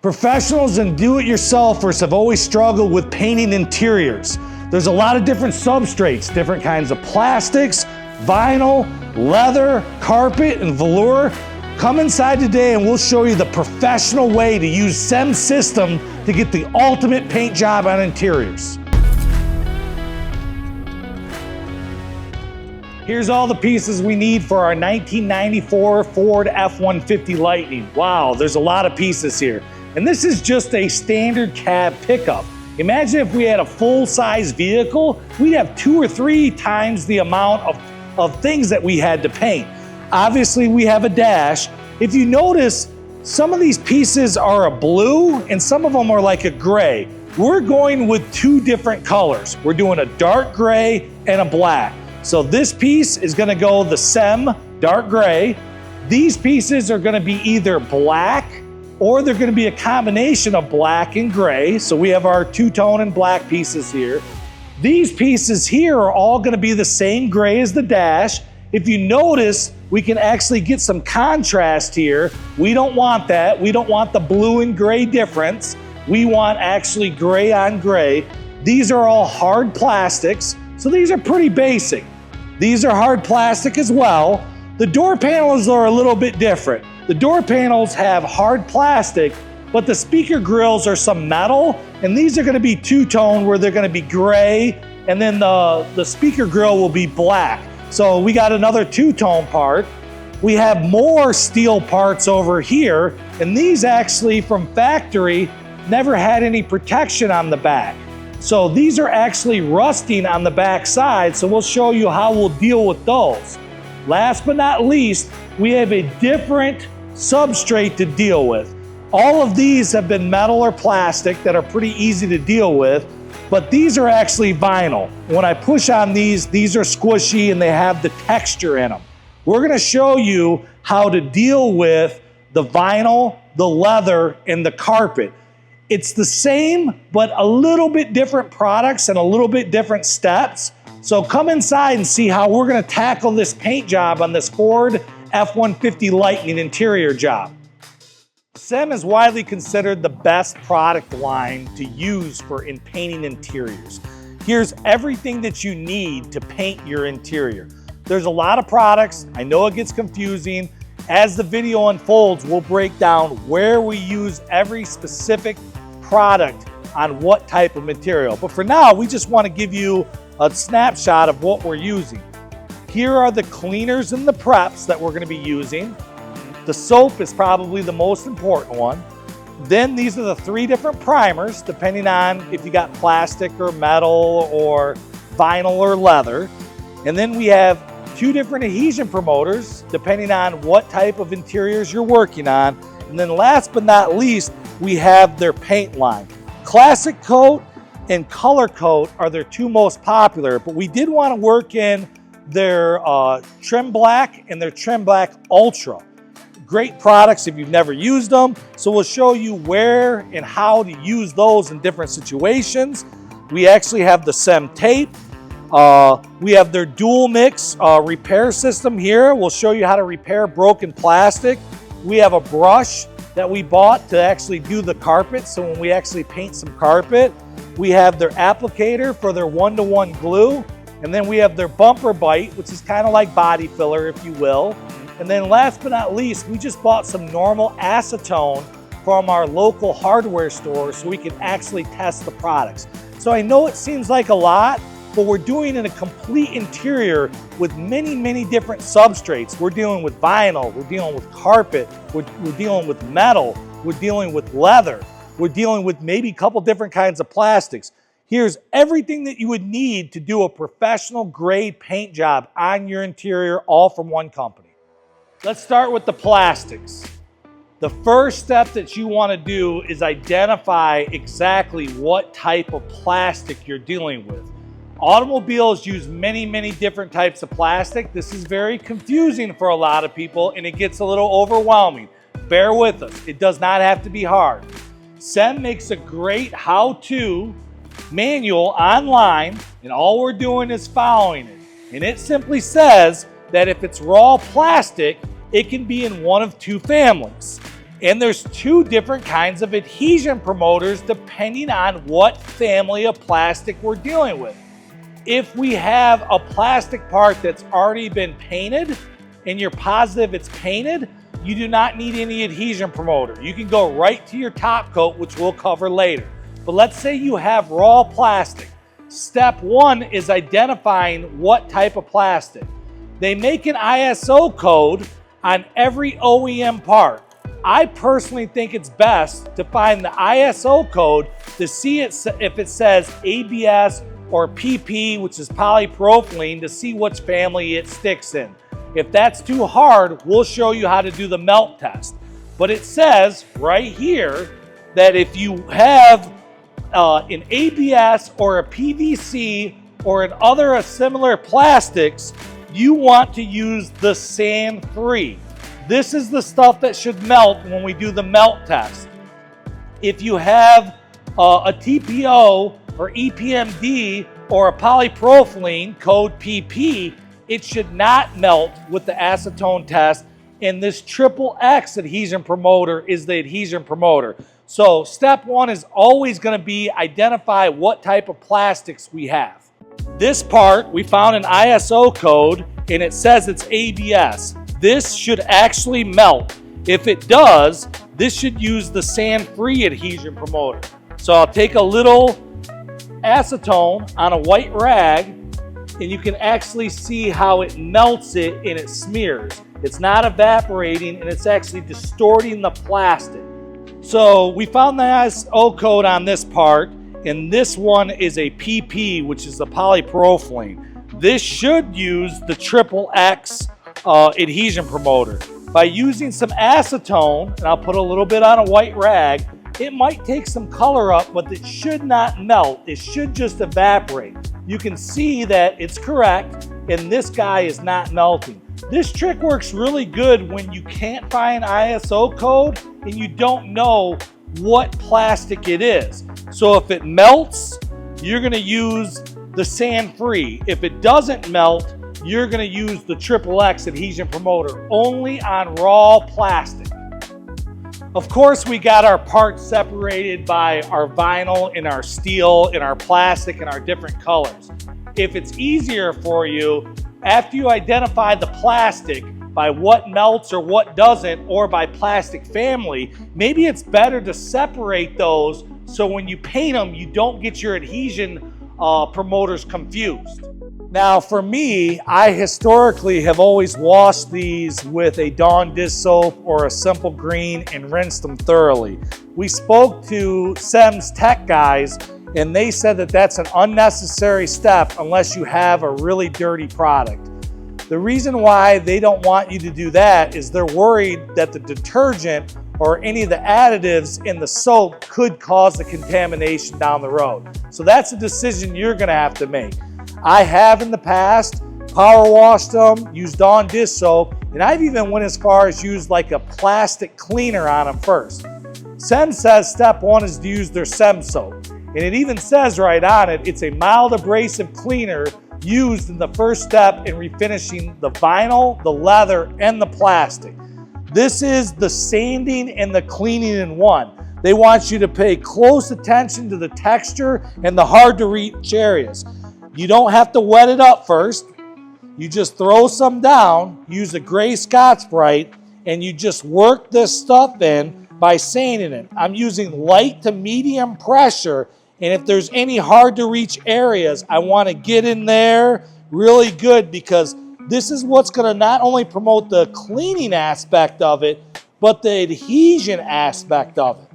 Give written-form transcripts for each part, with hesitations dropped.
Professionals and do-it-yourselfers have always struggled with painting interiors. There's a lot of different substrates, different kinds of plastics, vinyl, leather, carpet, and velour. Come inside today and we'll show you the professional way to use SEM system to get the ultimate paint job on interiors. Here's all the pieces we need for our 1994 Ford F-150 Lightning. Wow, there's a lot of pieces here. And this is just a standard cab pickup. Imagine if we had a full-size vehicle, we'd have 2 or 3 times the amount of things that we had to paint. Obviously, we have a dash. If you notice, some of these pieces are a blue and some of them are like a gray. We're going with 2 different colors. We're doing a dark gray and a black. So this piece is gonna go the SEM dark gray. These pieces are gonna be either black or they're gonna be a combination of black and gray. So we have our 2-tone and black pieces here. These pieces here are all gonna be the same gray as the dash. If you notice, we can actually get some contrast here. We don't want that. We don't want the blue and gray difference. We want actually gray on gray. These are all hard plastics, so these are pretty basic. These are hard plastic as well. The door panels are a little bit different. The door panels have hard plastic, but the speaker grills are some metal, and these are gonna be 2-tone where they're gonna be gray, and then the speaker grill will be black. So we got another 2-tone part. We have more steel parts over here, and these actually from factory never had any protection on the back. So these are actually rusting on the back side, so we'll show you how we'll deal with those. Last but not least, we have a different substrate to deal with. All of these have been metal or plastic that are pretty easy to deal with, but these are actually vinyl. When I push on these are squishy and they have the texture in them. We're gonna show you how to deal with the vinyl, the leather, and the carpet. It's the same, but a little bit different products and a little bit different steps. So come inside and see how we're gonna tackle this paint job on this Ford F-150 Lightning interior job. SEM is widely considered the best product line to use for painting interiors. Here's everything that you need to paint your interior. There's a lot of products. I know it gets confusing. As the video unfolds, we'll break down where we use every specific product on what type of material. But for now, we just want to give you a snapshot of what we're using. Here are the cleaners and the preps that we're going to be using. The soap is probably the most important one. Then these are the 3 different primers, depending on if you got plastic or metal or vinyl or leather. And then we have 2 different adhesion promoters, depending on what type of interiors you're working on. And then last but not least, we have their paint line. Classic Coat and Color Coat are their 2 most popular, but we did want to work in their Trim Black and their Trim Black Ultra. Great products if you've never used them. So we'll show you where and how to use those in different situations. We actually have the SEM tape. We have their dual mix repair system here. We'll show you how to repair broken plastic. We have a brush that we bought to actually do the carpet. So when we actually paint some carpet, we have their applicator for their 1-to-1 glue. And then we have their bumper bite, which is kind of like body filler, if you will. And then last but not least, we just bought some normal acetone from our local hardware store so we can actually test the products. So I know it seems like a lot, but we're doing in a complete interior with many, many different substrates. We're dealing with vinyl, we're dealing with carpet, we're dealing with metal, we're dealing with leather, we're dealing with maybe a couple different kinds of plastics. Here's everything that you would need to do a professional grade paint job on your interior, all from one company. Let's start with the plastics. The first step that you want to do is identify exactly what type of plastic you're dealing with. Automobiles use many, many different types of plastic. This is very confusing for a lot of people and it gets a little overwhelming. Bear with us. It does not have to be hard. SEM makes a great how-to manual online, and all we're doing is following it. And it simply says that if it's raw plastic, it can be in one of 2 families. And there's two different kinds of adhesion promoters depending on what family of plastic we're dealing with. If we have a plastic part that's already been painted and you're positive it's painted, you do not need any adhesion promoter. You can go right to your top coat, which we'll cover later. But let's say you have raw plastic. Step one is identifying what type of plastic. They make an ISO code on every OEM part. I personally think it's best to find the ISO code to see if it says ABS or PP, which is polypropylene, to see which family it sticks in. If that's too hard, we'll show you how to do the melt test. But it says right here that if you have an ABS or a PVC or an other similar plastics, you want to use the sand-free. This is the stuff that should melt when we do the melt test. If you have a TPO or EPMD or a polypropylene, code PP, it should not melt with the acetone test, and this XXX adhesion promoter is the adhesion promoter. So step one is always going to be identify what type of plastics we have. This part, we found an ISO code and it says it's ABS. This should actually melt. If it does, this should use the sand-free adhesion promoter. So I'll take a little acetone on a white rag and you can actually see how it melts it and it smears. It's not evaporating and it's actually distorting the plastic. So we found the ISO code on this part, and this one is a PP, which is the polypropylene. This should use the XXX adhesion promoter. By using some acetone, and I'll put a little bit on a white rag, it might take some color up, but it should not melt. It should just evaporate. You can see that it's correct, and this guy is not melting. This trick works really good when you can't find ISO code and you don't know what plastic it is. So if it melts, you're going to use the sand-free. If it doesn't melt, you're going to use the XXX adhesion promoter only on raw plastic. Of course, we got our parts separated by our vinyl and our steel and our plastic and our different colors. If it's easier for you, after you identify the plastic by what melts or what doesn't, or by plastic family, maybe it's better to separate those so when you paint them, you don't get your adhesion promoters confused. Now for me, I historically have always washed these with a Dawn dish soap or a simple green and rinsed them thoroughly. We spoke to SEM's tech guys and they said that that's an unnecessary step unless you have a really dirty product. The reason why they don't want you to do that is they're worried that the detergent or any of the additives in the soap could cause the contamination down the road. So that's a decision you're gonna have to make. I have in the past power washed them, used Dawn dish soap, and I've even went as far as used like a plastic cleaner on them first. SEM says step one is to use their SEM soap. And it even says right on it, it's a mild abrasive cleaner used in the first step in refinishing the vinyl, the leather, and the plastic. This is the sanding and the cleaning in one. They want you to pay close attention to the texture and the hard to reach areas. You don't have to wet it up first. You just throw some down, use a gray Scotch-Brite, and you just work this stuff in by sanding it. I'm using light to medium pressure, and if there's any hard to reach areas, I want to get in there really good because this is what's going to not only promote the cleaning aspect of it, but the adhesion aspect of it.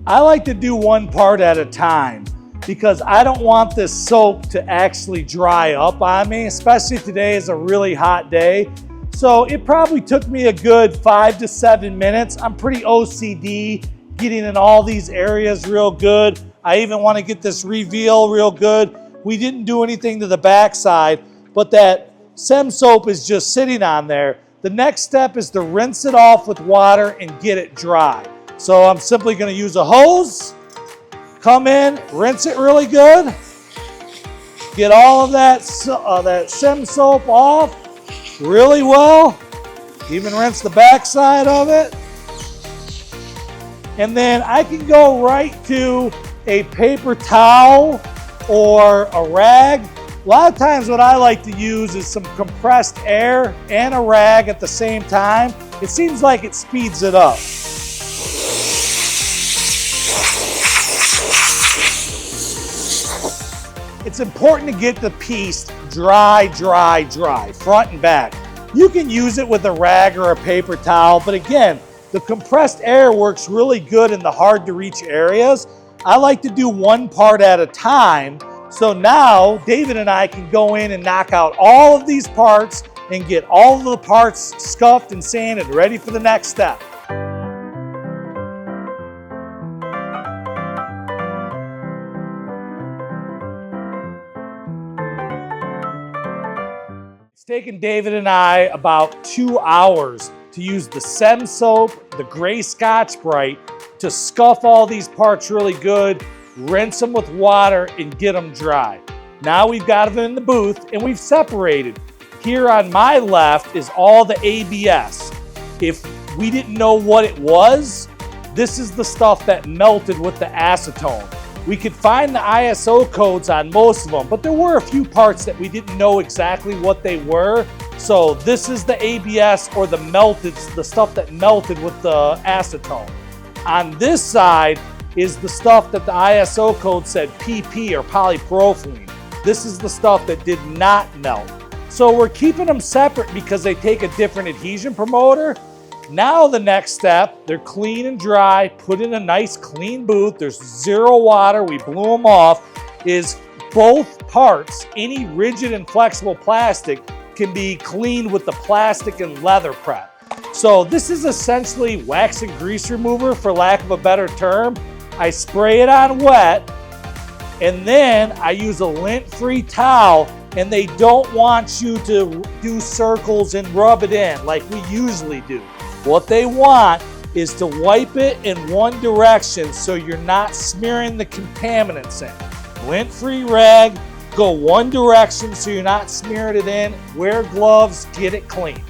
I like to do one part at a time because I don't want this soap to actually dry up on me, especially today is a really hot day. So it probably took me a good 5 to 7 minutes. I'm pretty OCD, getting in all these areas real good. I even want to get this reveal real good. We didn't do anything to the backside, but that SEM soap is just sitting on there. The next step is to rinse it off with water and get it dry. So I'm simply going to use a hose, come in, rinse it really good, Get all of that SEM soap off really well. Even rinse the backside of it. And then I can go right to a paper towel or a rag. A lot of times what I like to use is some compressed air and a rag at the same time. It seems like it speeds it up. It's important to get the piece dry, front and back. You can use it with a rag or a paper towel, but again, the compressed air works really good in the hard to reach areas. I like to do one part at a time. So now David and I can go in and knock out all of these parts and get all of the parts scuffed and sanded ready for the next step. It's taken David and I about 2 hours to use the SEM soap, the gray Scotch-Brite, to scuff all these parts really good, rinse them with water, and get them dry. Now we've got them in the booth and we've separated. Here on my left is all the ABS. If we didn't know what it was, this is the stuff that melted with the acetone. We could find the ISO codes on most of them, but there were a few parts that we didn't know exactly what they were. So this is the ABS or the stuff that melted with the acetone. On this side is the stuff that the ISO code said PP or polypropylene. This is the stuff that did not melt. So we're keeping them separate because they take a different adhesion promoter. Now the next step, they're clean and dry, put in a nice clean booth. There's 0 water, we blew them off, is both parts, any rigid and flexible plastic can be cleaned with the plastic and leather prep. So this is essentially wax and grease remover, for lack of a better term. I spray it on wet, and then I use a lint-free towel, and they don't want you to do circles and rub it in like we usually do. What they want is to wipe it in one direction so you're not smearing the contaminants in. Lint-free rag, go one direction so you're not smearing it in. Wear gloves, get it clean.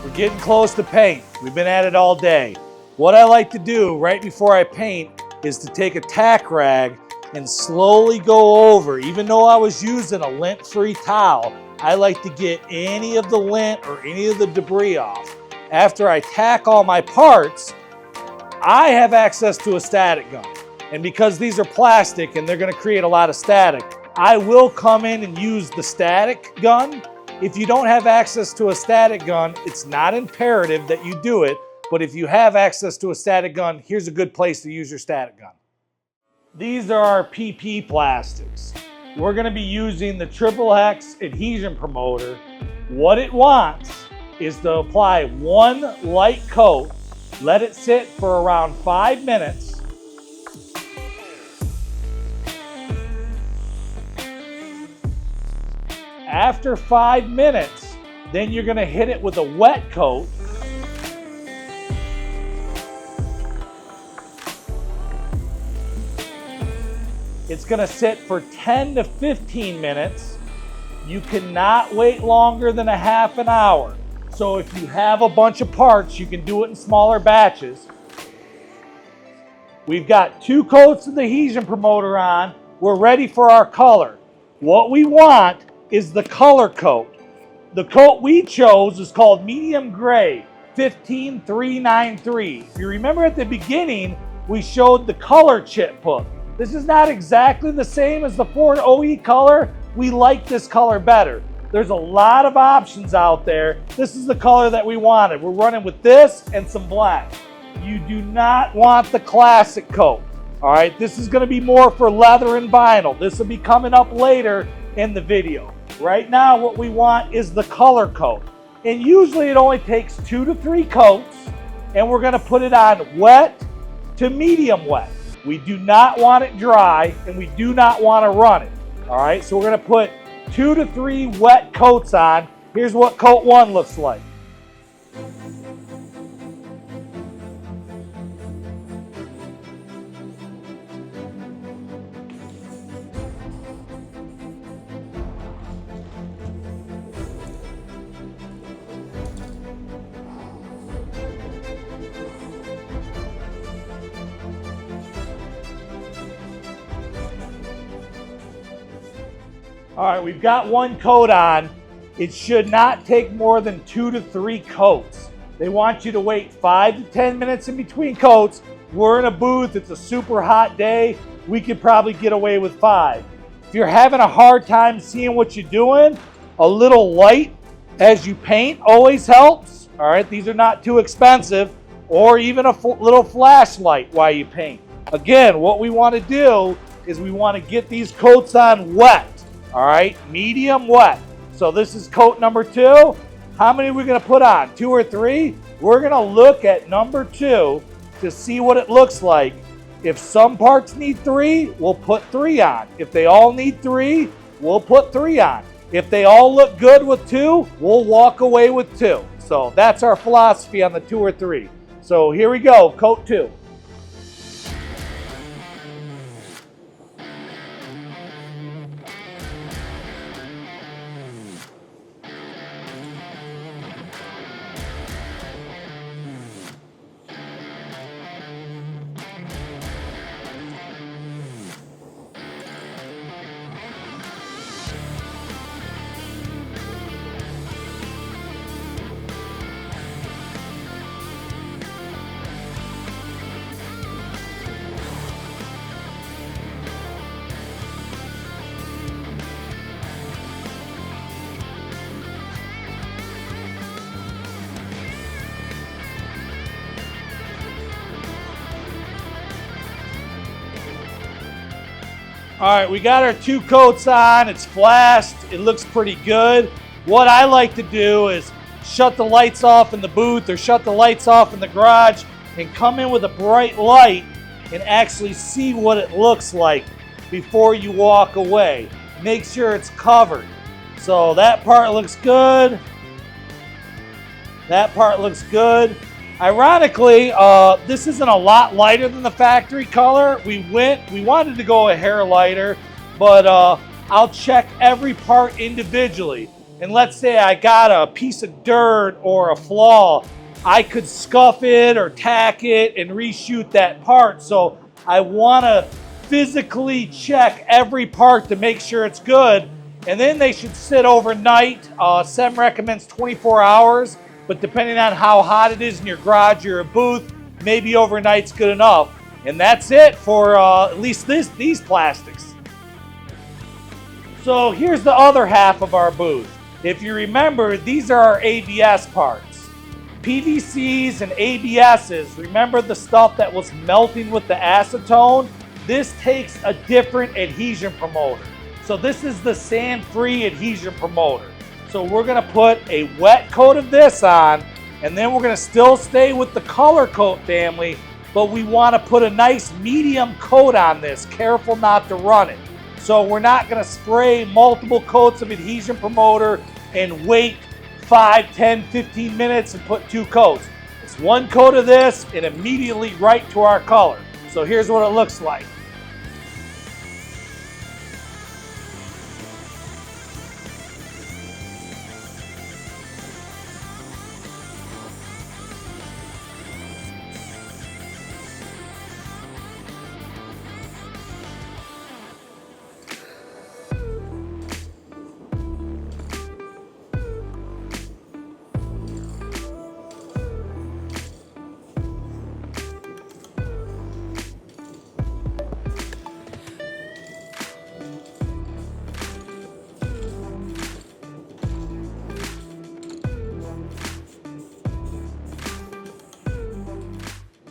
We're getting close to paint. We've been at it all day. What I like to do right before I paint is to take a tack rag and slowly go over. Even though I was using a lint-free towel, I like to get any of the lint or any of the debris off. After I tack all my parts, I have access to a static gun. And because these are plastic and they're going to create a lot of static, I will come in and use the static gun. If you don't have access to a static gun, it's not imperative that you do it, but if you have access to a static gun, here's a good place to use your static gun. These are our PP plastics. We're going to be using the triple hex adhesion promoter. What it wants is to apply one light coat, let it sit for around 5 minutes. After 5 minutes, then you're going to hit it with a wet coat. It's going to sit for 10 to 15 minutes. You cannot wait longer than a half an hour. So if you have a bunch of parts, you can do it in smaller batches. We've got 2 coats of the adhesion promoter on. We're ready for our color. What we want is the color coat. The coat we chose is called medium gray, 15393. If you remember at the beginning, we showed the color chip book. This is not exactly the same as the Ford OE color. We like this color better. There's a lot of options out there. This is the color that we wanted. We're running with this and some black. You do not want the classic coat. All right, this is going to be more for leather and vinyl. This will be coming up later in the video. Right now, what we want is the color coat. And usually it only takes 2 to 3 coats, and we're going to put it on wet to medium wet. We do not want it dry, and we do not want to run it. All right, so we're going to put 2 to 3 wet coats on. Here's what coat 1 looks like. All right, we've got one coat on. It should not take more than 2 to 3 coats. They want you to wait 5 to 10 minutes in between coats. We're in a booth, it's a super hot day. We could probably get away with 5. If you're having a hard time seeing what you're doing, a little light as you paint always helps. All right, these are not too expensive, or even a little flashlight while you paint. Again, what we want to do is we want to get these coats on wet. All right, medium wet. So this is coat number 2. How many are we going to put on? 2 or 3? We're going to look at number 2 to see what it looks like. If some parts need 3, we'll put 3 on. If they all need 3, we'll put 3 on. If they all look good with 2, we'll walk away with 2. So that's our philosophy on the 2 or 3. So here we go, coat 2. All right, we got our 2 coats on. It's flashed. It looks pretty good. What I like to do is shut the lights off in the booth or shut the lights off in the garage and come in with a bright light and actually see what it looks like before you walk away. Make sure it's covered. So that part looks good. That part looks good. Ironically, this isn't a lot lighter than the factory color. We wanted to go a hair lighter, but I'll check every part individually. And let's say I got a piece of dirt or a flaw, I could scuff it or tack it and reshoot that part. So I want to physically check every part to make sure it's good. And then they should sit overnight. SEM recommends 24 hours. But depending on how hot it is in your garage or a booth, maybe overnight's good enough. And that's it for at least these plastics. So here's the other half of our booth. If you remember, these are our ABS parts. PVCs and ABSs, remember the stuff that was melting with the acetone? This takes a different adhesion promoter. So this is the sand-free adhesion promoter. So we're going to put a wet coat of this on, and then we're going to still stay with the color coat family, but we want to put a nice medium coat on this. Careful not to run it. So we're not going to spray multiple coats of adhesion promoter and wait 5, 10, 15 minutes and put 2 coats. It's 1 coat of this and immediately right to our color. So here's what it looks like.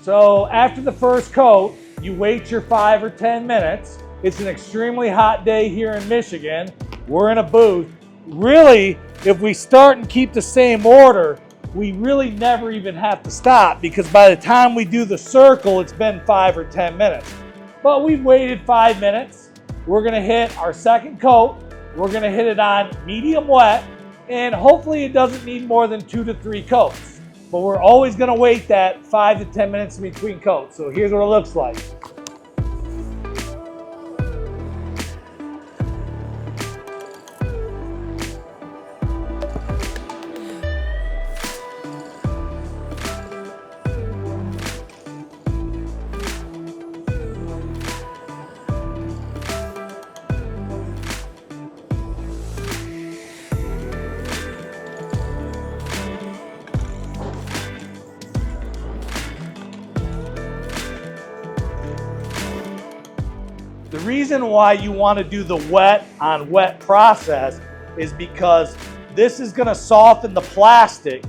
So after the first coat, you wait your 5 or 10 minutes. It's an extremely hot day here in Michigan. We're in a booth. Really, if we start and keep the same order, we really never even have to stop, because by the time we do the circle, it's been 5 or 10 minutes. But we've waited 5 minutes. We're gonna hit our second coat. We're gonna hit it on medium wet, and hopefully it doesn't need more than 2 to 3 coats. But we're always going to wait that 5 to 10 minutes in between coats. So here's what it looks like. reason why you want to do the wet on wet process is because this is going to soften the plastic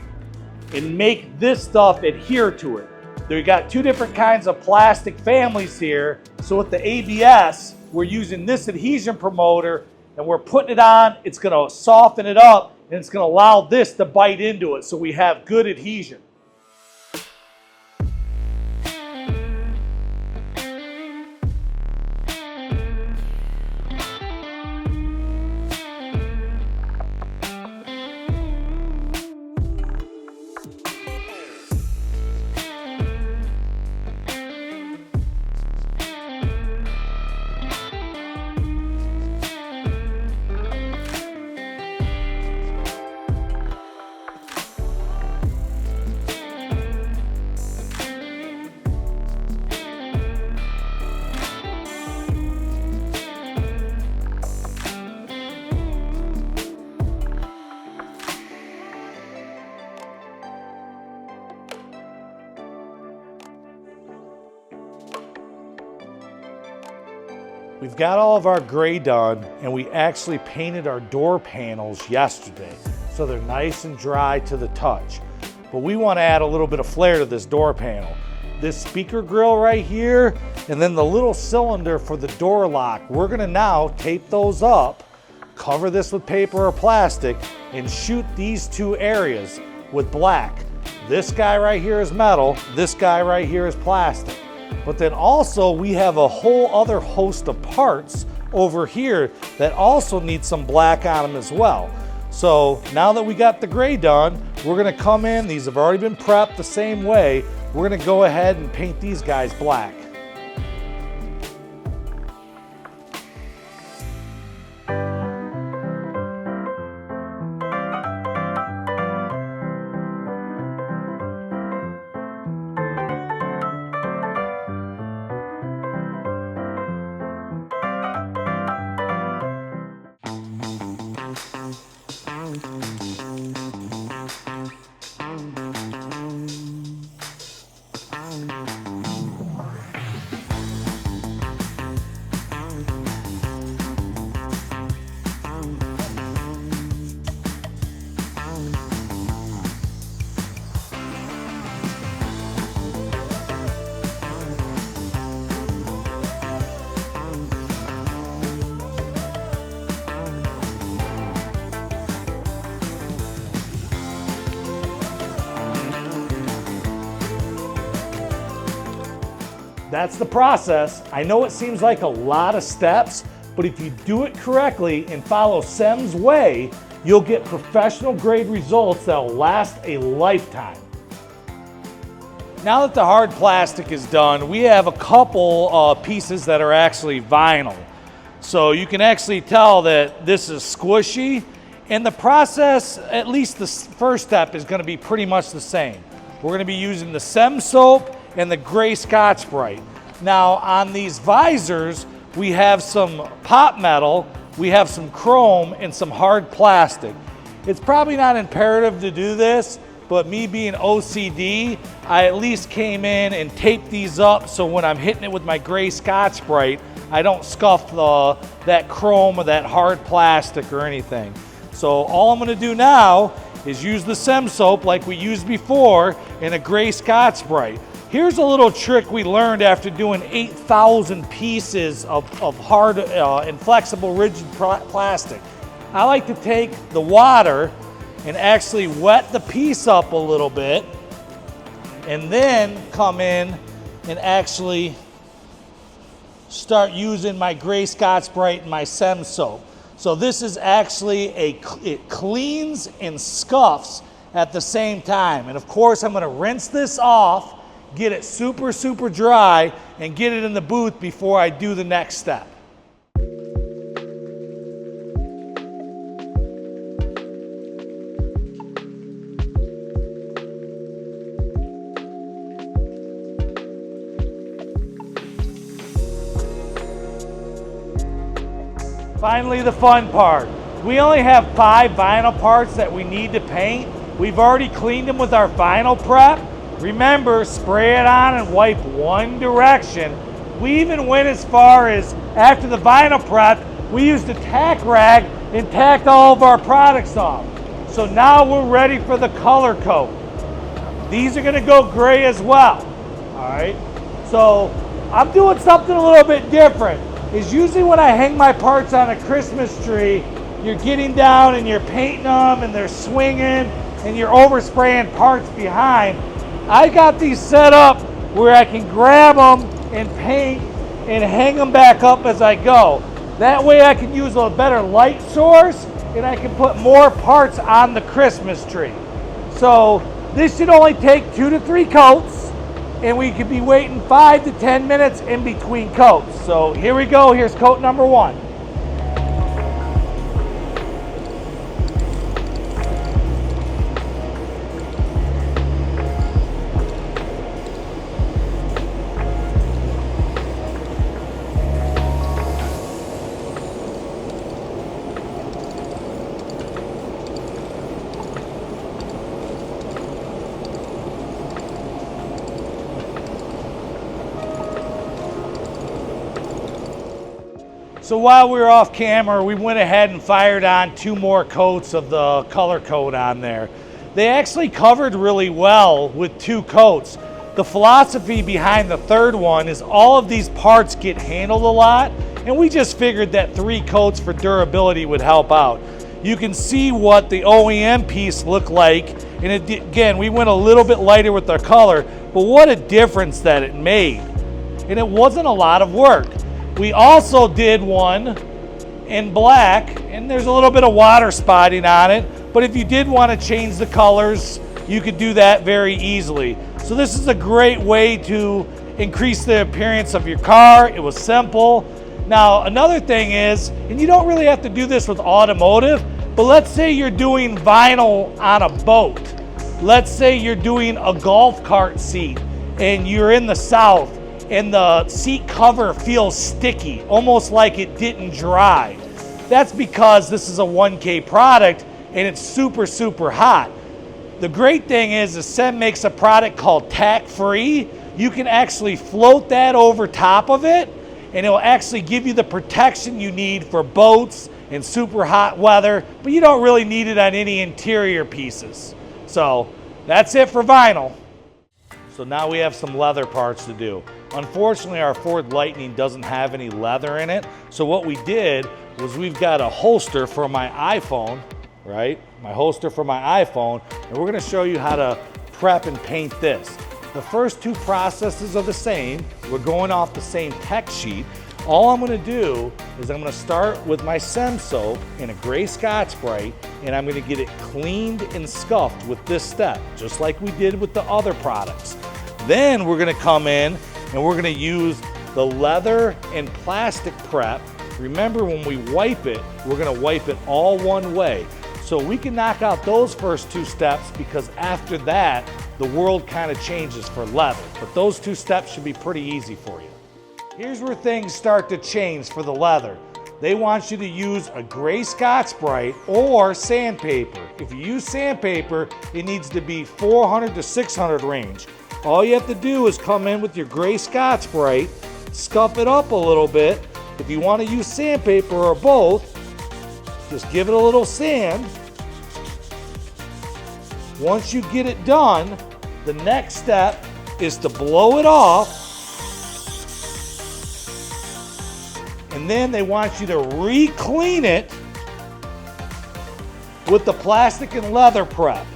and make this stuff adhere to it. We got two different kinds of plastic families here. So with the ABS, we're using this adhesion promoter and we're putting it on. It's going to soften it up and it's going to allow this to bite into it so we have good adhesion. We've got all of our gray done and we actually painted our door panels yesterday. So they're nice and dry to the touch. But we want to add a little bit of flair to this door panel. This speaker grill right here and then the little cylinder for the door lock. We're going to now tape those up, cover this with paper or plastic and shoot these two areas with black. This guy right here is metal, this guy right here is plastic. But then also we have a whole other host of parts over here that also need some black on them as well. So now that we got the gray done, we're gonna come in, these have already been prepped the same way, we're gonna go ahead and paint these guys black. That's the process. I know it seems like a lot of steps, but if you do it correctly and follow SEM's way, you'll get professional grade results that'll last a lifetime. Now that the hard plastic is done, we have a couple pieces that are actually vinyl. So you can actually tell that this is squishy, and the process, at least the first step, is going to be pretty much the same. We're going to be using the SEM soap and the gray Scotch-Brite. Now on these visors, we have some pot metal, we have some chrome, and some hard plastic. It's probably not imperative to do this, but me being OCD, I at least came in and taped these up so when I'm hitting it with my gray Scotch-Brite, I don't scuff that chrome or that hard plastic or anything. So all I'm gonna do now is use the SEM soap like we used before and a gray Scotch-Brite. Here's a little trick we learned after doing 8,000 pieces of hard and flexible rigid plastic. I like to take the water and actually wet the piece up a little bit and then come in and actually start using my gray Scotch-Brite and my SEM soap. So this is actually it cleans and scuffs at the same time. And of course I'm gonna rinse this off, get it super, super dry, and get it in the booth before I do the next step. Finally, the fun part. We only have 5 vinyl parts that we need to paint. We've already cleaned them with our vinyl prep. Remember, spray it on and wipe one direction. We even went as far as, after the vinyl prep, we used a tack rag and tacked all of our products off. So now we're ready for the color coat. These are gonna go gray as well, all right? So I'm doing something a little bit different. Is usually when I hang my parts on a Christmas tree, you're getting down and you're painting them and they're swinging and you're overspraying parts behind. I got these set up where I can grab them and paint and hang them back up as I go. That way I can use a better light source and I can put more parts on the Christmas tree. So this should only take 2 to 3 coats, and we could be waiting 5 to 10 minutes in between coats. So here we go, here's coat number 1. So while we were off camera, we went ahead and fired on 2 more coats of the color coat on there. They actually covered really well with 2 coats. The philosophy behind the 3rd one is all of these parts get handled a lot, and we just figured that 3 coats for durability would help out. You can see what the OEM piece looked like, and again, we went a little bit lighter with our color, but what a difference that it made. And it wasn't a lot of work. We also did one in black, and there's a little bit of water spotting on it, but if you did want to change the colors, you could do that very easily. So this is a great way to increase the appearance of your car. It was simple. Now, another thing is, and you don't really have to do this with automotive, but let's say you're doing vinyl on a boat. Let's say you're doing a golf cart seat, and you're in the South, and the seat cover feels sticky, almost like it didn't dry. That's because this is a 1K product and it's super, super hot. The great thing is the SEM makes a product called tack free. You can actually float that over top of it and it'll actually give you the protection you need for boats and super hot weather, but you don't really need it on any interior pieces. So that's it for vinyl. So now we have some leather parts to do. Unfortunately, our Ford Lightning doesn't have any leather in it. So what we did was we've got a holster for my iPhone, right? My holster for my iPhone, and we're gonna show you how to prep and paint this. The first 2 processes are the same. We're going off the same tech sheet. All I'm gonna do is I'm gonna start with my SEM soap in a gray Scotch-Brite, and I'm gonna get it cleaned and scuffed with this step, just like we did with the other products. Then we're gonna come in and we're gonna use the leather and plastic prep. Remember, when we wipe it, we're gonna wipe it all one way. So we can knock out those first 2 steps because after that, the world kind of changes for leather. But those 2 steps should be pretty easy for you. Here's where things start to change for the leather. They want you to use a gray Scotch-Brite or sandpaper. If you use sandpaper, it needs to be 400 to 600 range. All you have to do is come in with your gray Scotch-Brite, scuff it up a little bit. If you want to use sandpaper or both, just give it a little sand. Once you get it done, the next step is to blow it off. And then they want you to re-clean it with the plastic and leather prep.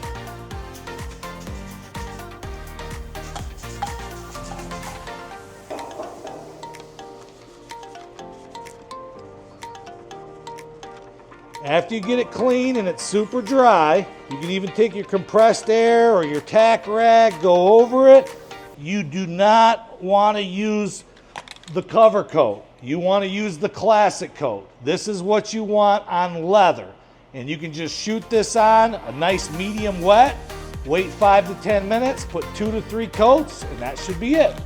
After you get it clean and it's super dry, you can even take your compressed air or your tack rag, go over it. You do not want to use the cover coat. You want to use the classic coat. This is what you want on leather. And you can just shoot this on a nice medium wet, wait 5 to 10 minutes, put 2 to 3 coats, and that should be it.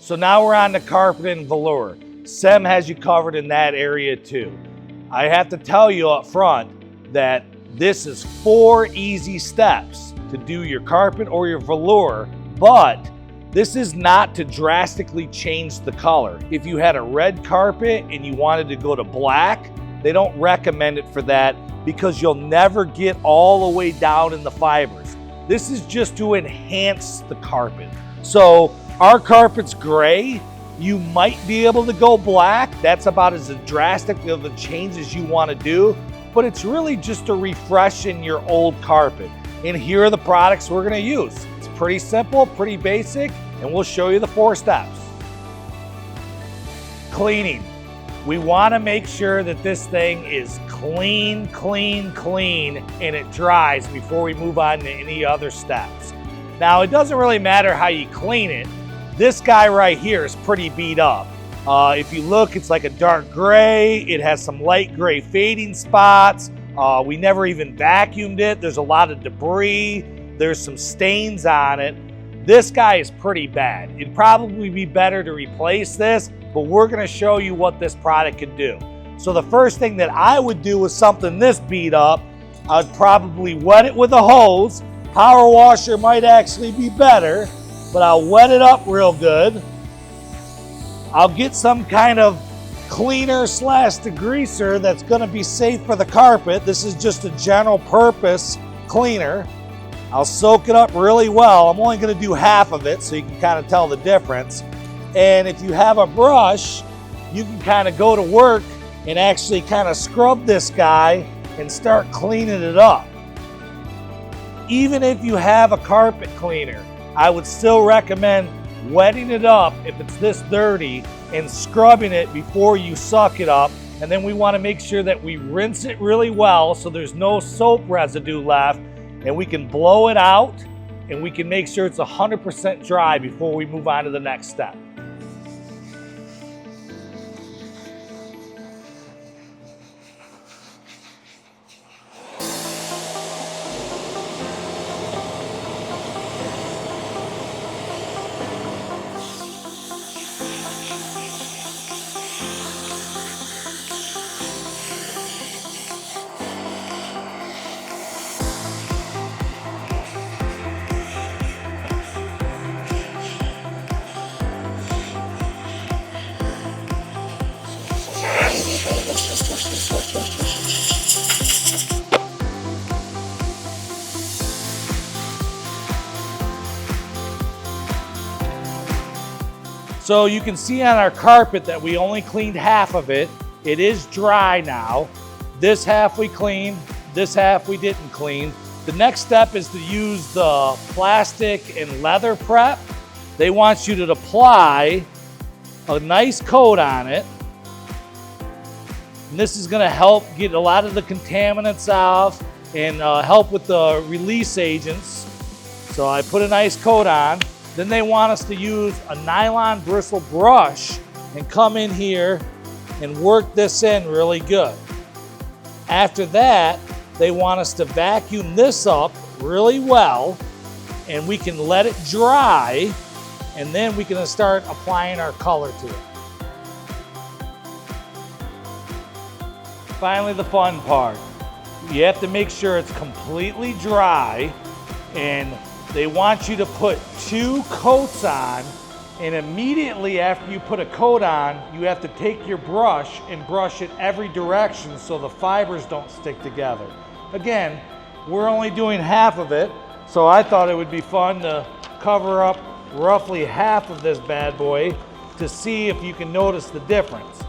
So now we're on the carpet and velour. SEM has you covered in that area too. I have to tell you up front that this is 4 easy steps to do your carpet or your velour, but this is not to drastically change the color. If you had a red carpet and you wanted to go to black, they don't recommend it for that because you'll never get all the way down in the fibers. This is just to enhance the carpet. So our carpet's gray. You might be able to go black. That's about as drastic of a change as you want to do, but it's really just a refresh in your old carpet. And here are the products we're going to use. It's pretty simple, pretty basic, and we'll show you the 4 steps. Cleaning. We want to make sure that this thing is clean, clean, clean, and it dries before we move on to any other steps. Now, it doesn't really matter how you clean it. This guy right here is pretty beat up. If you look, it's like a dark gray. It has some light gray fading spots. We never even vacuumed it. There's a lot of debris. There's some stains on it. This guy is pretty bad. It'd probably be better to replace this, but we're gonna show you what this product can do. So the first thing that I would do with something this beat up, I'd probably wet it with a hose. Power washer might actually be better, but I'll wet it up real good. I'll get some kind of cleaner / degreaser that's gonna be safe for the carpet. This is just a general purpose cleaner. I'll soak it up really well. I'm only gonna do half of it so you can kind of tell the difference. And if you have a brush, you can kind of go to work and actually kind of scrub this guy and start cleaning it up. Even if you have a carpet cleaner, I would still recommend wetting it up if it's this dirty and scrubbing it before you suck it up. And then we want to make sure that we rinse it really well so there's no soap residue left, and we can blow it out and we can make sure it's 100% dry before we move on to the next step. So you can see on our carpet that we only cleaned half of it. It is dry now. This half we cleaned, this half we didn't clean. The next step is to use the plastic and leather prep. They want you to apply a nice coat on it. And this is gonna help get a lot of the contaminants out and help with the release agents. So I put a nice coat on. Then they want us to use a nylon bristle brush and come in here and work this in really good. After that, they want us to vacuum this up really well, and we can let it dry, and then we can start applying our color to it. Finally, the fun part. You have to make sure it's completely dry, and they want you to put 2 coats on, and immediately after you put a coat on, you have to take your brush and brush it every direction so the fibers don't stick together. Again, we're only doing half of it, so I thought it would be fun to cover up roughly half of this bad boy to see if you can notice the difference.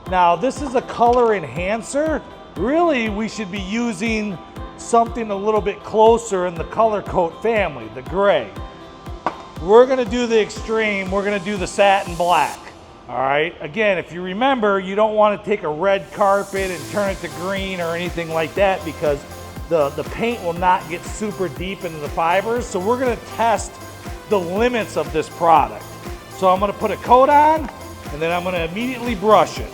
Now, this is a color enhancer. Really, we should be using something a little bit closer in the color coat family, the gray. We're gonna do the extreme, we're gonna do the satin black, all right? Again, if you remember, you don't wanna take a red carpet and turn it to green or anything like that because the paint will not get super deep into the fibers. So we're gonna test the limits of this product. So I'm gonna put a coat on, and then I'm gonna immediately brush it.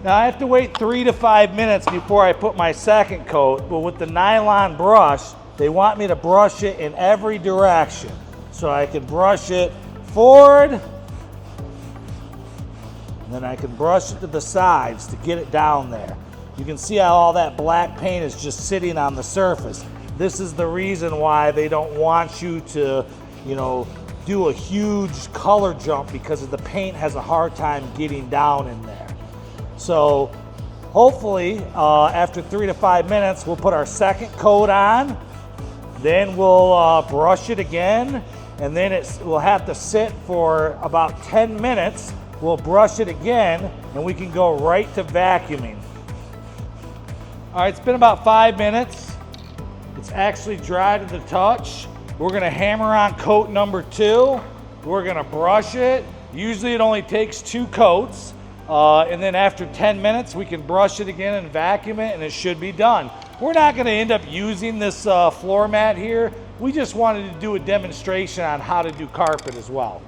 Now I have to wait 3 to 5 minutes before I put my second coat, but with the nylon brush, they want me to brush it in every direction. So I can brush it forward, and then I can brush it to the sides to get it down there. You can see how all that black paint is just sitting on the surface. This is the reason why they don't want you to, do a huge color jump, because the paint has a hard time getting down in there. So hopefully after 3 to 5 minutes, we'll put our second coat on, then we'll brush it again, and then we'll have to sit for about 10 minutes. We'll brush it again, and we can go right to vacuuming. All right, it's been about 5 minutes. It's actually dry to the touch. We're gonna hammer on coat number 2. We're gonna brush it. Usually it only takes 2 coats. And then after 10 minutes, we can brush it again and vacuum it, and it should be done. We're not gonna end up using this floor mat here. We just wanted to do a demonstration on how to do carpet as well.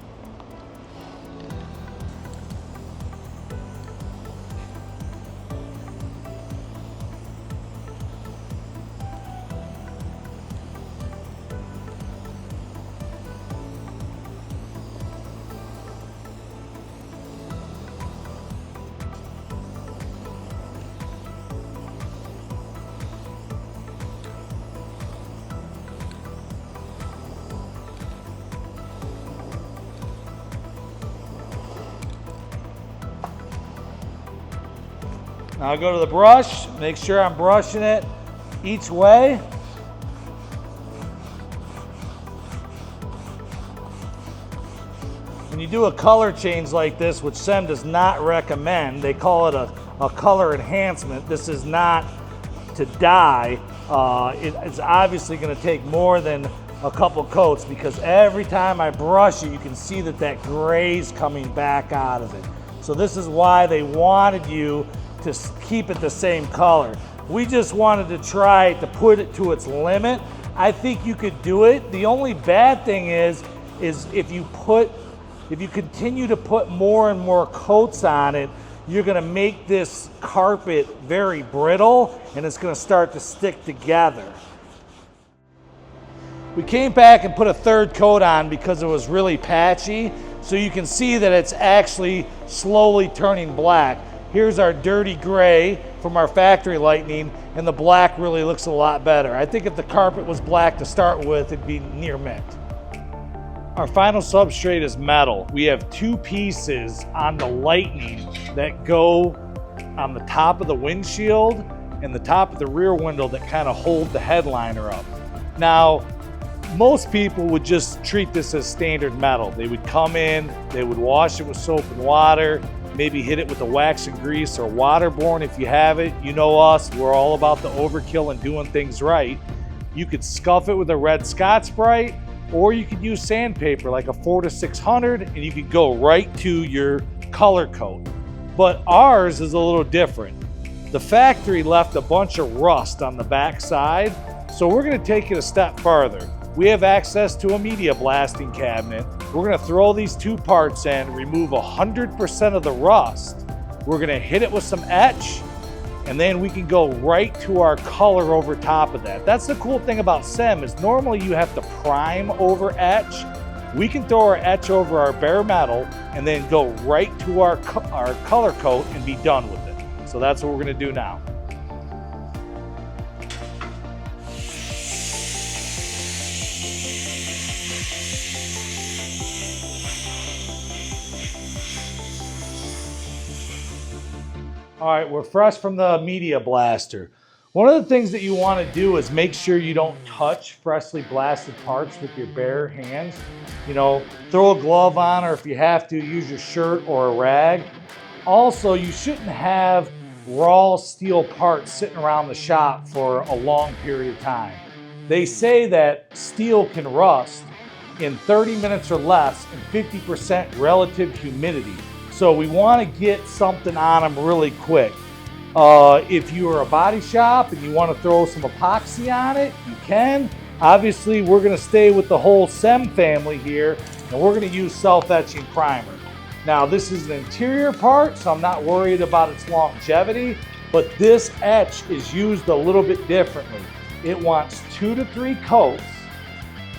Now I'll go to the brush, make sure I'm brushing it each way. When you do a color change like this, which SEM does not recommend, they call it a color enhancement. This is not to dye. It's obviously going to take more than a couple coats, because every time I brush it, you can see that gray's coming back out of it. So this is why they wanted you to keep it the same color. We just wanted to try to put it to its limit. I think you could do it. The only bad thing is if you continue to put more and more coats on it, you're gonna make this carpet very brittle, and it's gonna start to stick together. We came back and put a third coat on because it was really patchy. So you can see that it's actually slowly turning black. Here's our dirty gray from our factory lightning, and the black really looks a lot better. I think if the carpet was black to start with, it'd be near mint. Our final substrate is metal. We have 2 pieces on the lightning that go on the top of the windshield and the top of the rear window that kind of hold the headliner up. Now, most people would just treat this as standard metal. They would come in, they would wash it with soap and water, maybe hit it with a wax and grease or waterborne if you have it. You know us, we're all about the overkill and doing things right. You could scuff it with a red Scotch-Brite, or you could use sandpaper like a 4 to 600, and you could go right to your color coat. But ours is a little different. The factory left a bunch of rust on the back side, so we're gonna take it a step further. We have access to a media blasting cabinet. We're gonna throw these 2 parts in, remove 100% of the rust. We're gonna hit it with some etch, and then we can go right to our color over top of that. That's the cool thing about SEM, is normally you have to prime over etch. We can throw our etch over our bare metal and then go right to our color coat and be done with it. So that's what we're gonna do now. All right, we're fresh from the media blaster. One of the things that you want to do is make sure you don't touch freshly blasted parts with your bare hands. Throw a glove on, or if you have to, use your shirt or a rag. Also, you shouldn't have raw steel parts sitting around the shop for a long period of time. They say that steel can rust in 30 minutes or less and 50% relative humidity. So we want to get something on them really quick. If you are a body shop and you want to throw some epoxy on it, you can. Obviously, we're going to stay with the whole SEM family here, and we're going to use self-etching primer. Now this is an interior part, so I'm not worried about its longevity, but this etch is used a little bit differently. It wants 2 to 3 coats,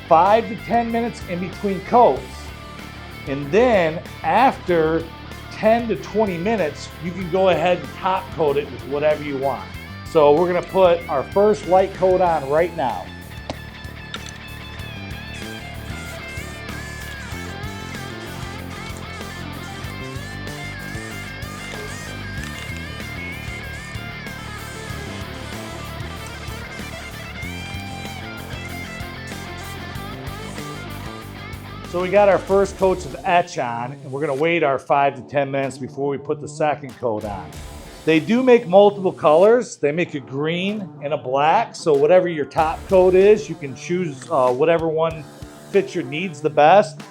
5 to 10 minutes in between coats, and then after 10 to 20 minutes, you can go ahead and top coat it with whatever you want. So we're gonna put our first light coat on right now. So we got our first coats of etch on, and we're gonna wait our 5 to 10 minutes before we put the second coat on. They do make multiple colors. They make a green and a black, so whatever your top coat is, you can choose whatever one fits your needs the best.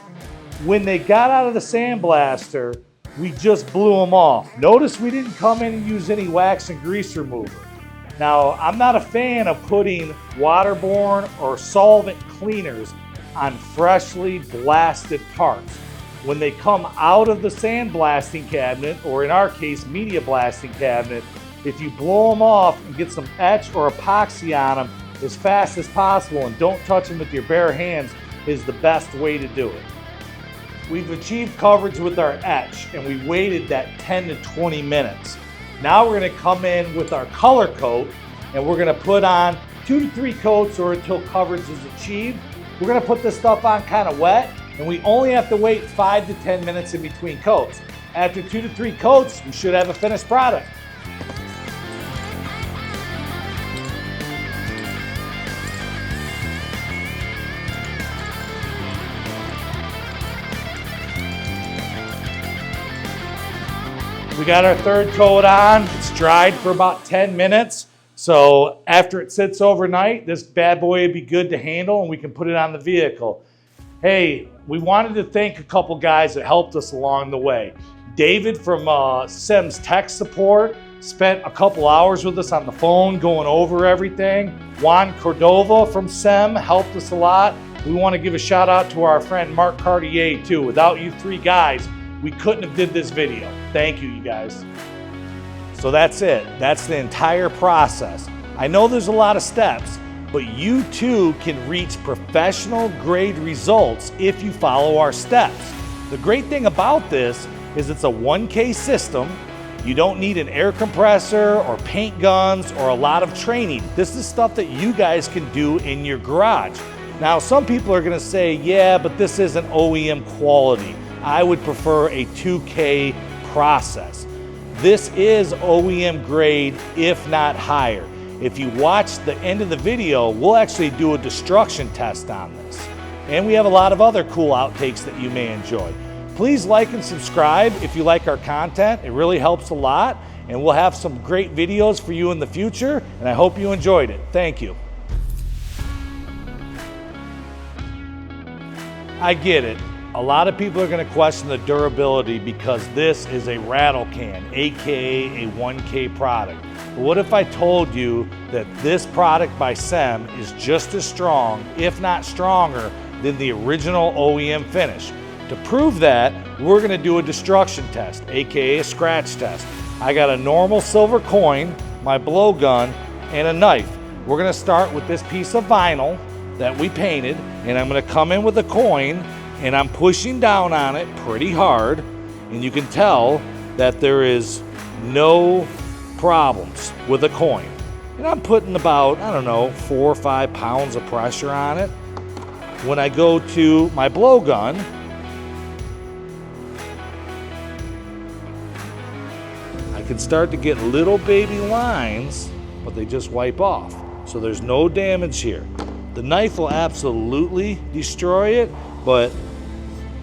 When they got out of the sandblaster, we just blew them off. Notice we didn't come in and use any wax and grease remover. Now, I'm not a fan of putting waterborne or solvent cleaners on freshly blasted parts. When they come out of the sandblasting cabinet, or in our case, media blasting cabinet, if you blow them off and get some etch or epoxy on them as fast as possible and don't touch them with your bare hands is the best way to do it. We've achieved coverage with our etch and we waited that 10 to 20 minutes. Now we're gonna come in with our color coat and we're gonna put on 2 to 3 coats or until coverage is achieved. We're gonna put this stuff on kind of wet, and we only have to wait 5 to 10 minutes in between coats. After 2 to 3 coats, we should have a finished product. We got our third coat on. It's dried for about 10 minutes. So after it sits overnight, this bad boy would be good to handle and we can put it on the vehicle. Hey, we wanted to thank a couple guys that helped us along the way. David from SEM's tech support spent a couple hours with us on the phone going over everything. Juan Cordova from SEM helped us a lot. We want to give a shout out to our friend Mark Cartier too. Without you 3 guys, we couldn't have did this video. Thank you, you guys. So that's it. That's the entire process. I know there's a lot of steps, but you too can reach professional grade results if you follow our steps. The great thing about this is it's a 1K system. You don't need an air compressor or paint guns or a lot of training. This is stuff that you guys can do in your garage. Now, some people are gonna say, yeah, but this isn't OEM quality. I would prefer a 2K process. This is OEM grade, if not higher. If you watch the end of the video, we'll actually do a destruction test on this. And we have a lot of other cool outtakes that you may enjoy. Please like and subscribe if you like our content. It really helps a lot. And we'll have some great videos for you in the future. And I hope you enjoyed it. Thank you. I get it. A lot of people are going to question the durability because this is a rattle can, aka a 1K product. But what if I told you that this product by SEM is just as strong, if not stronger, than the original OEM finish? To prove that, we're going to do a destruction test, aka a scratch test. I got a normal silver coin, my blowgun, and a knife. We're going to start with this piece of vinyl that we painted, and I'm going to come in with a coin and I'm pushing down on it pretty hard, and you can tell that there is no problems with a coin. And I'm putting about, I don't know, 4 or 5 pounds of pressure on it. When I go to my blowgun, I can start to get little baby lines, but they just wipe off. So there's no damage here. The knife will absolutely destroy it, but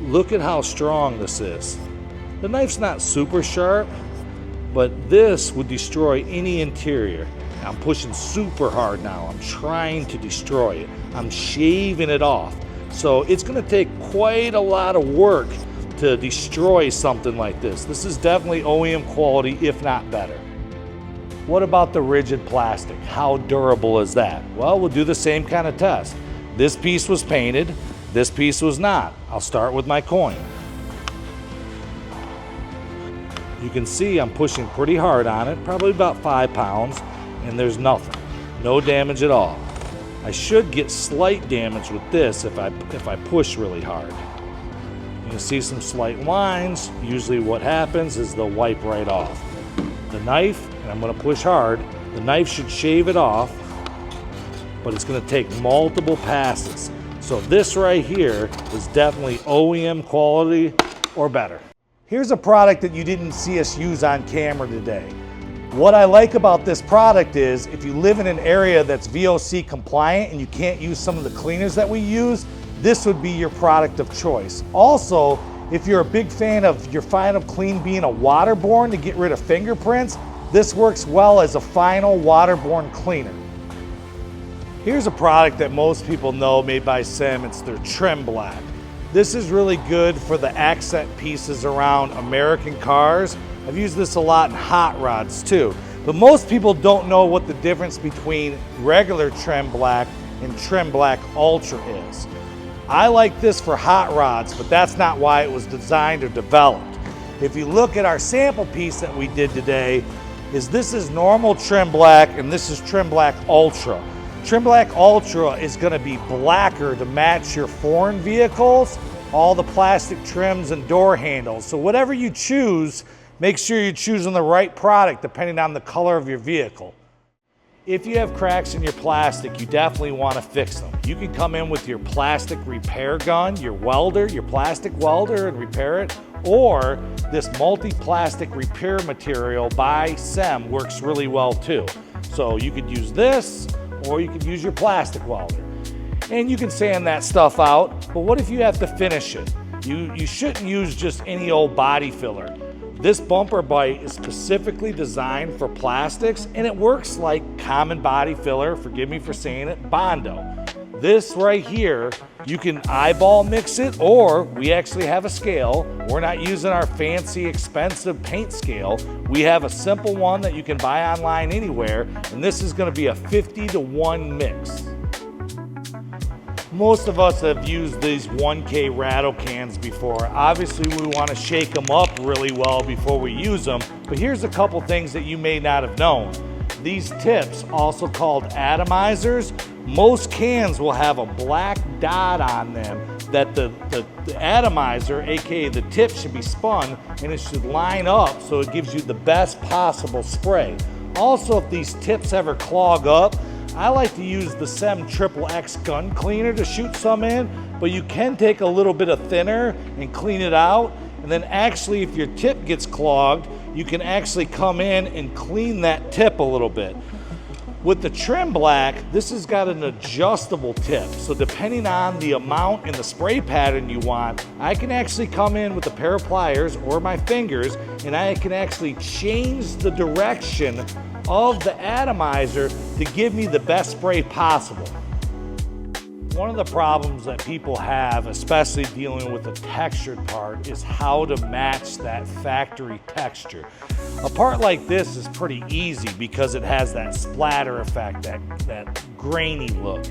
look at how strong this is. The knife's not super sharp, but this would destroy any interior. I'm pushing super hard now. I'm trying to destroy it. I'm shaving it off. So it's gonna take quite a lot of work to destroy something like this. This is definitely OEM quality, if not better. What about the rigid plastic? How durable is that? Well, we'll do the same kind of test. This piece was painted, this piece was not. I'll start with my coin. You can see I'm pushing pretty hard on it, probably about 5 pounds, and there's nothing. No damage at all. I should get slight damage with this if I push really hard. You can see some slight lines. Usually what happens is they'll wipe right off. The knife, and I'm going to push hard, the knife should shave it off, but it's going to take multiple passes. So this right here is definitely OEM quality or better. Here's a product that you didn't see us use on camera today. What I like about this product is if you live in an area that's VOC compliant and you can't use some of the cleaners that we use, this would be your product of choice. Also, if you're a big fan of your Final Clean being a waterborne to get rid of fingerprints, this works well as a final waterborne cleaner. Here's a product that most people know made by SEM. It's their Trim Black. This is really good for the accent pieces around American cars. I've used this a lot in hot rods too. But most people don't know what the difference between regular Trim Black and Trim Black Ultra is. I like this for hot rods, but that's not why it was designed or developed. If you look at our sample piece that we did today, this is normal Trim Black and this is Trim Black Ultra. Trim Black Ultra is going to be blacker to match your foreign vehicles, all the plastic trims and door handles. So whatever you choose, make sure you're choosing the right product depending on the color of your vehicle. If you have cracks in your plastic, you definitely want to fix them. You can come in with your plastic repair gun, your welder, your plastic welder and repair it, or this multi-plastic repair material by SEM works really well too. So you could use this, or you could use your plastic welder. And you can sand that stuff out, but what if you have to finish it? You shouldn't use just any old body filler. This bumper bite is specifically designed for plastics, and it works like common body filler, forgive me for saying it, Bondo. This right here, you can eyeball mix it, or we actually have a scale. We're not using our fancy, expensive paint scale. We have a simple one that you can buy online anywhere, and this is gonna be a 50-to-1 mix. Most of us have used these 1K rattle cans before. Obviously, we want to shake them up really well before we use them, but here's a couple things that you may not have known. These tips, also called atomizers, most cans will have a black dot on them that the atomizer, aka the tip, should be spun and it should line up so it gives you the best possible spray. Also, if these tips ever clog up, I like to use the SEM XXX gun cleaner to shoot some in, but you can take a little bit of thinner and clean it out. And then actually, if your tip gets clogged, you can actually come in and clean that tip a little bit. With the Trim Black, this has got an adjustable tip. So depending on the amount and the spray pattern you want, I can actually come in with a pair of pliers or my fingers, and I can actually change the direction of the atomizer to give me the best spray possible. One of the problems that people have, especially dealing with the textured part, is how to match that factory texture. A part like this is pretty easy because it has that splatter effect, that grainy look.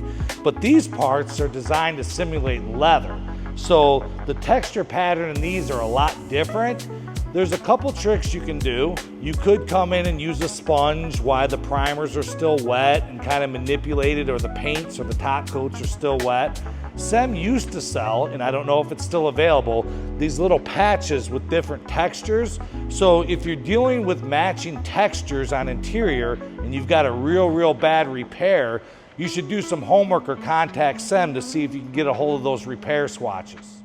But these parts are designed to simulate leather. So the texture pattern in these are a lot different. There's a couple tricks you can do. You could come in and use a sponge while the primers are still wet and kind of manipulate it, or the paints or the top coats are still wet. SEM used to sell, and I don't know if it's still available, these little patches with different textures. So if you're dealing with matching textures on interior and you've got a real bad repair, you should do some homework or contact SEM to see if you can get a hold of those repair swatches.